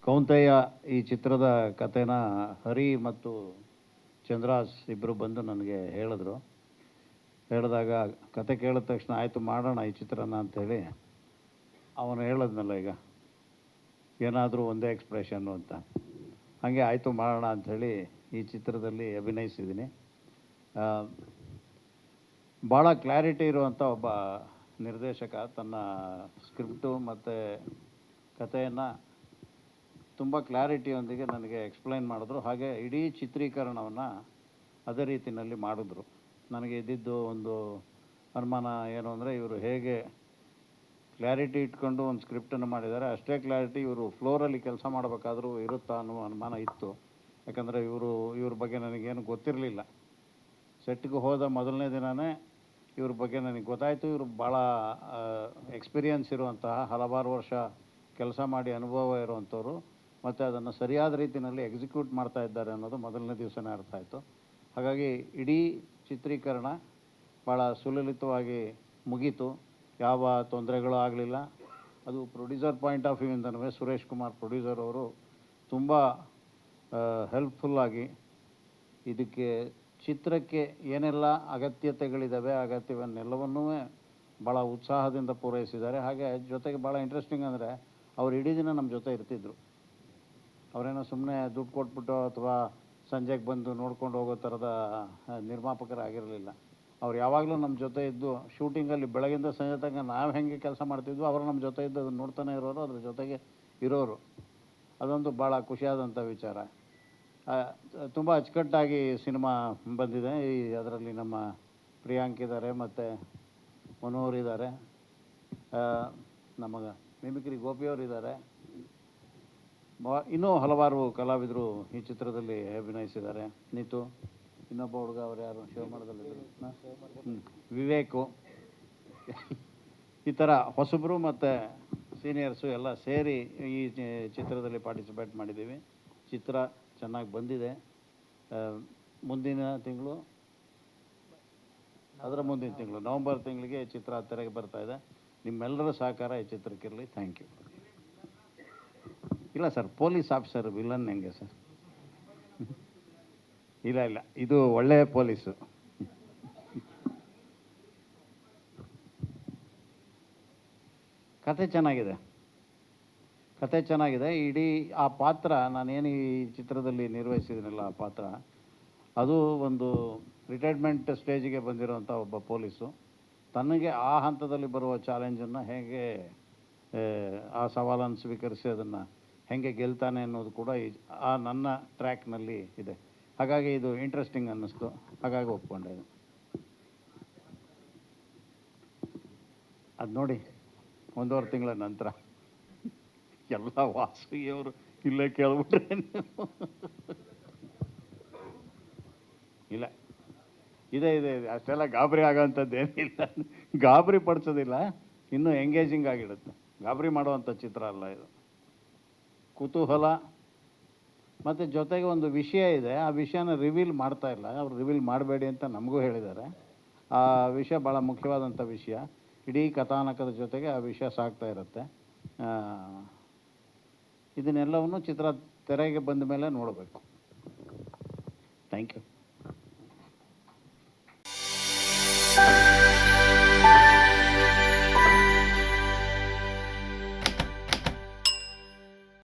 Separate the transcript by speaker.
Speaker 1: ಕೌಂತೆಯ ಈ ಚಿತ್ರದ ಕಥೆನ ಹರಿ ಮತ್ತು ಚಂದ್ರಾಸ್ ಇಬ್ಬರು ಬಂದು ನನಗೆ ಹೇಳಿದ್ರು. ಹೇಳಿದಾಗ ಕತೆ ಕೇಳಿದ ತಕ್ಷಣ ಆಯಿತು ಮಾಡೋಣ ಈ ಚಿತ್ರನ ಅಂಥೇಳಿ ಅವನು ಹೇಳಿದ್ನಲ್ಲ ಈಗ ಏನಾದರೂ ಒಂದೇ ಎಕ್ಸ್ಪ್ರೆಷನ್ನು ಅಂತ, ಹಾಗೆ ಆಯಿತು ಮಾಡೋಣ ಅಂಥೇಳಿ ಈ ಚಿತ್ರದಲ್ಲಿ ಅಭಿನಯಿಸಿದ್ದೀನಿ. ಭಾಳ ಕ್ಲಾರಿಟಿ ಇರುವಂಥ ಒಬ್ಬ ನಿರ್ದೇಶಕ ತನ್ನ ಸ್ಕ್ರಿಪ್ಟು ಮತ್ತು ಕಥೆಯನ್ನು ತುಂಬ ಕ್ಲಾರಿಟಿಯೊಂದಿಗೆ ನನಗೆ ಎಕ್ಸ್ಪ್ಲೈನ್ ಮಾಡಿದ್ರು. ಹಾಗೆ ಇಡೀ ಚಿತ್ರೀಕರಣವನ್ನು ಅದೇ ರೀತಿಯಲ್ಲಿ ಮಾಡಿದ್ರು. ನನಗೆ ಇದ್ದಿದ್ದು ಒಂದು ಅನುಮಾನ ಏನು ಅಂದರೆ, ಇವರು ಹೇಗೆ ಕ್ಲಾರಿಟಿ ಇಟ್ಕೊಂಡು ಒಂದು ಸ್ಕ್ರಿಪ್ಟನ್ನು ಮಾಡಿದ್ದಾರೆ, ಅಷ್ಟೇ ಕ್ಲಾರಿಟಿ ಇವರು ಫ್ಲೋರಲ್ಲಿ ಕೆಲಸ ಮಾಡಬೇಕಾದ್ರೂ ಇರುತ್ತಾ ಅನ್ನೋ ಅನುಮಾನ ಇತ್ತು. ಯಾಕಂದರೆ ಇವ್ರ ಬಗ್ಗೆ ನನಗೇನು ಗೊತ್ತಿರಲಿಲ್ಲ. ಸೆಟ್ಗೆ ಹೋದ ಮೊದಲನೇ ದಿನವೇ ಇವ್ರ ಬಗ್ಗೆ ನನಗೆ ಗೊತ್ತಾಯಿತು. ಇವರು ಭಾಳ ಎಕ್ಸ್ಪೀರಿಯನ್ಸ್ ಇರುವಂತಹ, ಹಲವಾರು ವರ್ಷ ಕೆಲಸ ಮಾಡಿ ಅನುಭವ ಇರುವಂಥವ್ರು, ಮತ್ತು ಅದನ್ನು ಸರಿಯಾದ ರೀತಿಯಲ್ಲಿ ಎಕ್ಸಿಕ್ಯೂಟ್ ಮಾಡ್ತಾ ಇದ್ದಾರೆ ಅನ್ನೋದು ಮೊದಲನೇ ದಿವಸನೇ ಅರ್ಥ ಆಯಿತು. ಹಾಗಾಗಿ ಇಡೀ ಚಿತ್ರೀಕರಣ ಭಾಳ ಸುಲಲಿತವಾಗಿ ಮುಗೀತು. ಯಾವ ತೊಂದರೆಗಳು ಆಗಲಿಲ್ಲ. ಅದು ಪ್ರೊಡ್ಯೂಸರ್ ಪಾಯಿಂಟ್ ಆಫ್ ವ್ಯೂಯಿಂದನೂ ಸುರೇಶ್ ಕುಮಾರ್ ಪ್ರೊಡ್ಯೂಸರ್ ಅವರು ತುಂಬ ಹೆಲ್ಪ್ಫುಲ್ಲಾಗಿ ಇದಕ್ಕೆ ಚಿತ್ರಕ್ಕೆ ಏನೆಲ್ಲ ಅಗತ್ಯತೆಗಳಿದ್ದಾವೆ ಅಗತ್ಯವನ್ನೆಲ್ಲವನ್ನೂ ಭಾಳ ಉತ್ಸಾಹದಿಂದ ಪೂರೈಸಿದ್ದಾರೆ. ಹಾಗೆ ಜೊತೆಗೆ ಭಾಳ ಇಂಟ್ರೆಸ್ಟಿಂಗ್ ಅಂದರೆ, ಅವ್ರು ಇಡೀ ದಿನ ನಮ್ಮ ಜೊತೆ ಇರ್ತಿದ್ರು. ಅವರೇನೋ ಸುಮ್ಮನೆ ದುಡ್ಡು ಕೊಟ್ಬಿಟ್ಟು ಅಥವಾ ಸಂಜೆಗೆ ಬಂದು ನೋಡ್ಕೊಂಡು ಹೋಗೋ ಥರದ ನಿರ್ಮಾಪಕರಾಗಿರಲಿಲ್ಲ. ಅವ್ರು ಯಾವಾಗಲೂ ನಮ್ಮ ಜೊತೆ ಇದ್ದು ಶೂಟಿಂಗಲ್ಲಿ ಬೆಳಗಿಂದ ಸಂಜೆ ತನಕ ನಾವು ಹೆಂಗೆ ಕೆಲಸ ಮಾಡ್ತಿದ್ವು ಅವರು ನಮ್ಮ ಜೊತೆ ಇದ್ದು ಅದನ್ನು ನೋಡ್ತಾನೆ ಇರೋರು, ಅದ್ರ ಜೊತೆಗೆ ಇರೋರು. ಅದೊಂದು ಭಾಳ ಖುಷಿಯಾದಂಥ ವಿಚಾರ. ತುಂಬ ಅಚ್ಚುಕಟ್ಟಾಗಿ ಸಿನಿಮಾ ಬಂದಿದೆ. ಅದರಲ್ಲಿ ನಮ್ಮ ಪ್ರಿಯಾಂಕ್ ಇದ್ದಾರೆ, ಮತ್ತು ಮನೋಹರ್ ಇದ್ದಾರೆ, ನಮ್ಮ ಮಿಮಿಕ್ರಿ ಗೋಪಿಯವರು ಇದ್ದಾರೆ, ಇನ್ನೂ ಹಲವಾರು ಕಲಾವಿದರು ಈ ಚಿತ್ರದಲ್ಲಿ ಅಭಿನಯಿಸಿದ್ದಾರೆ. ನೀತು, ಇನ್ನೊಬ್ಬ ಹುಡುಗ ಅವ್ರು ಯಾರು ಶಿವಮೊಗ್ಗದಲ್ಲಿದ್ದರು, ವಿವೇಕು, ಈ ಥರ ಹೊಸಬರು ಮತ್ತು ಸೀನಿಯರ್ಸು ಎಲ್ಲ ಸೇರಿ ಈ ಚಿತ್ರದಲ್ಲಿ ಪಾರ್ಟಿಸಿಪೇಟ್ ಮಾಡಿದ್ದೀವಿ. ಚಿತ್ರ ಚೆನ್ನಾಗಿ ಬಂದಿದೆ. ಮುಂದಿನ ತಿಂಗಳು, ಅದರ ಮುಂದಿನ ತಿಂಗಳು ನವಂಬರ್ ತಿಂಗಳಿಗೆ ಚಿತ್ರ ತೆರೆಗೆ ಬರ್ತಾಯಿದೆ. ನಿಮ್ಮೆಲ್ಲರ ಸಹಕಾರ ಈ ಚಿತ್ರಕ್ಕಿರಲಿ. Thank you. ಇಲ್ಲ ಸರ್, ಪೊಲೀಸ್ ಆಫೀಸರ್ ವಿಲನ್ ಹೆಂಗೆ ಸರ್? ಇಲ್ಲ, ಇದು ಒಳ್ಳೆಯ ಪೊಲೀಸು. ಕತೆ ಚೆನ್ನಾಗಿದೆ. ಇಡೀ ಆ ಪಾತ್ರ, ನಾನೇನು ಈ ಚಿತ್ರದಲ್ಲಿ ನಿರ್ವಹಿಸಿದ್ದೀನಲ್ಲ ಆ ಪಾತ್ರ, ಅದು ಒಂದು ರಿಟೈರ್ಮೆಂಟ್ ಸ್ಟೇಜಿಗೆ ಬಂದಿರೋಂಥ ಒಬ್ಬ ಪೊಲೀಸು ತನಗೆ ಆ ಹಂತದಲ್ಲಿ ಬರುವ ಚಾಲೆಂಜನ್ನು ಹೇಗೆ, ಆ ಸವಾಲನ್ನು ಸ್ವೀಕರಿಸಿ ಅದನ್ನು ಹೇಗೆ ಗೆಲ್ತಾನೆ ಅನ್ನೋದು ಕೂಡ ಆ ನನ್ನ ಟ್ರ್ಯಾಕ್ನಲ್ಲಿ ಇದೆ. ಹಾಗಾಗಿ ಇದು ಇಂಟ್ರೆಸ್ಟಿಂಗ್ ಅನ್ನಿಸ್ತು, ಹಾಗಾಗಿ ಒಪ್ಕೊಂಡೆ. ಅದು ನೋಡಿ 1.5 ತಿಂಗಳ ನಂತರ ಎಲ್ಲ ವಾಸುಗಿಯವರು ಇಲ್ಲೇ ಕೇಳ್ಬಿಟ್ರೆ ಇಲ್ಲ, ಇದೆ ಅಷ್ಟೆಲ್ಲ ಗಾಬರಿ ಆಗೋವಂಥದ್ದೇನಿಲ್ಲ, ಗಾಬರಿ ಪಡಿಸೋದಿಲ್ಲ, ಇನ್ನೂ ಎಂಗೇಜಿಂಗ್ ಆಗಿಡುತ್ತೆ. ಗಾಬರಿ ಮಾಡುವಂಥ ಚಿತ್ರ ಅಲ್ಲ ಇದು. ಕುತೂಹಲ ಮತ್ತು ಜೊತೆಗೆ ಒಂದು ವಿಷಯ ಇದೆ, ಆ ವಿಷಯನ ರಿವೀಲ್ ಮಾಡ್ತಾ ಇಲ್ಲ. ಅವ್ರು ರಿವೀಲ್ ಮಾಡಬೇಡಿ ಅಂತ ನಮಗೂ ಹೇಳಿದ್ದಾರೆ. ಆ ವಿಷಯ ಭಾಳ ಮುಖ್ಯವಾದಂಥ ವಿಷಯ. ಇಡೀ ಕಥಾನಕದ ಜೊತೆಗೆ ಆ ವಿಷಯ ಸಾಗ್ತಾ ಇರುತ್ತೆ. ಇದನ್ನೆಲ್ಲವನ್ನು ಚಿತ್ರ ತೆರೆಗೆ ಬಂದ ಮೇಲೆ ನೋಡಬೇಕು. Thank you.